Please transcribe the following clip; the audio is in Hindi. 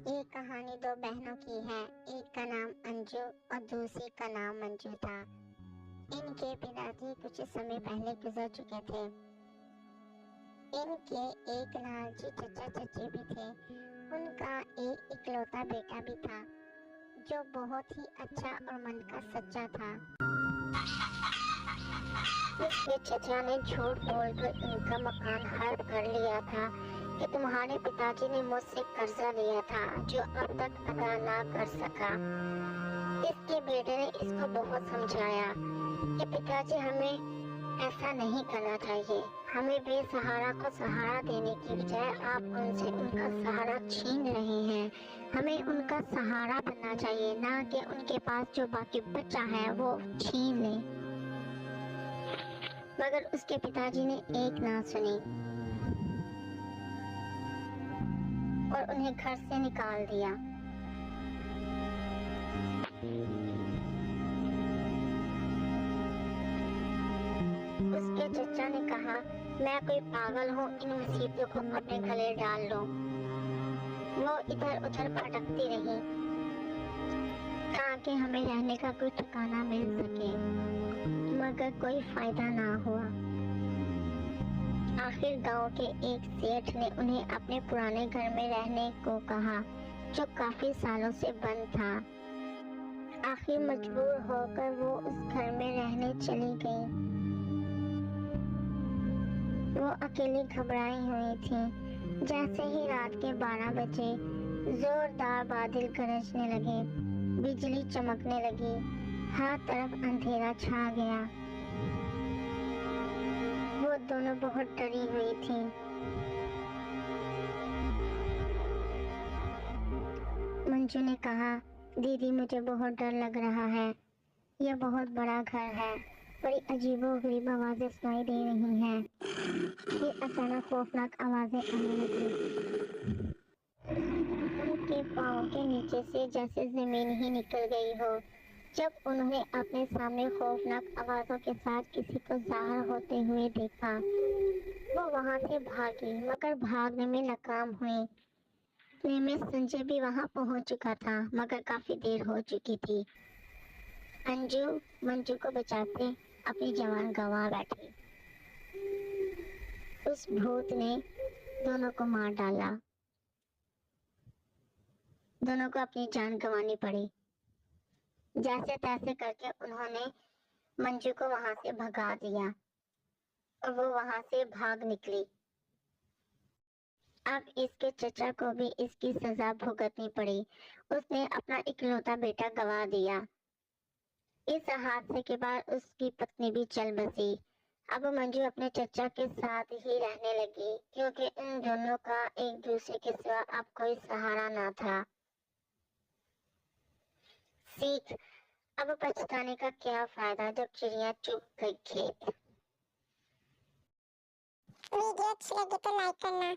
ये कहानी दो बहनों की है। एक का नाम अंजू और दूसरी का नाम मंजू था। इनके पिताजी कुछ समय पहले गुजर चुके थे। इनके एक लालची चचा चची भी थे। उनका एक इकलौता बेटा भी था जो बहुत ही अच्छा और मन का सच्चा था। उसके चचा ने झूठ बोलकर इनका मकान हड़प कर लिया था कि तुम्हारे पिताजी ने मुझसे कर्जा लिया था जो अब तक अदा ना कर सका। इसके बेटे ने इसको बहुत समझाया कि पिताजी हमें ऐसा नहीं करना चाहिए। हमें बेसहारा को सहारा देने की बजाय आप उनसे उनका सहारा छीन रहे हैं। हमें उनका सहारा बनना चाहिए, ना कि उनके पास जो बाकी बचा है वो छीन ले। मगर उसके पिताजी ने एक ना सुनी और उन्हें घर से निकाल दिया। उसके चचा ने कहा, मैं कोई पागल हूँ इन मुसीबतों को अपने गले डाल लूं। वो इधर उधर भटकती रही ताकि हमें रहने का कोई ठिकाना मिल सके, मगर कोई फायदा ना हुआ। आखिर गांव के एक सेठ ने उन्हें अपने पुराने घर में रहने को कहा जो काफी सालों से बंद था। आखिर मजबूर होकर वो उस घर में रहने चली गई। वो अकेली घबराई हुई थी। जैसे ही रात के 12 बजे जोरदार बादल गरजने लगे, बिजली चमकने लगी, हर तरफ अंधेरा छा गया। वो दोनों बहुत डरी हुई थी। मंजू ने कहा, दीदी मुझे बहुत डर लग रहा है। यह बहुत बड़ा घर है, बड़ी अजीबोगरीब आवाजें सुनाई दे रही हैं। फिर अचानक खौफनाक आवाजें आने लगी। उनके पाँव के नीचे से जैसे जमीन ही निकल गई हो। जब उन्होंने अपने सामने खौफनाक आवाजों के साथ किसी को ज़ाहिर होते हुए देखा, वो वहां से भागी, मगर भागने में नाकाम हुई। इतने में संजय भी वहां पहुंच चुका था, मगर काफी देर हो चुकी थी। अंजू मंजू को बचाते अपनी जान गंवा बैठी। उस भूत ने दोनों को मार डाला। दोनों को अपनी जान गंवानी पड़ी। जैसे तैसे करके उन्होंने मंजू को वहां से भगा दिया और वो वहां से भाग निकली। अब इसके चचा को भी इसकी सजा भुगतनी पड़ी। उसने अपना इकलौता बेटा गंवा दिया। इस हादसे के बाद उसकी पत्नी भी चल बसी। अब मंजू अपने चचा के साथ ही रहने लगी क्योंकि इन दोनों का एक दूसरे के सिवा अब कोई सहारा ना था। सीख, अब पछताने का क्या फायदा जब चिड़िया चुग गई खेत। वीडियो अच्छी लगी तो लाइक करना।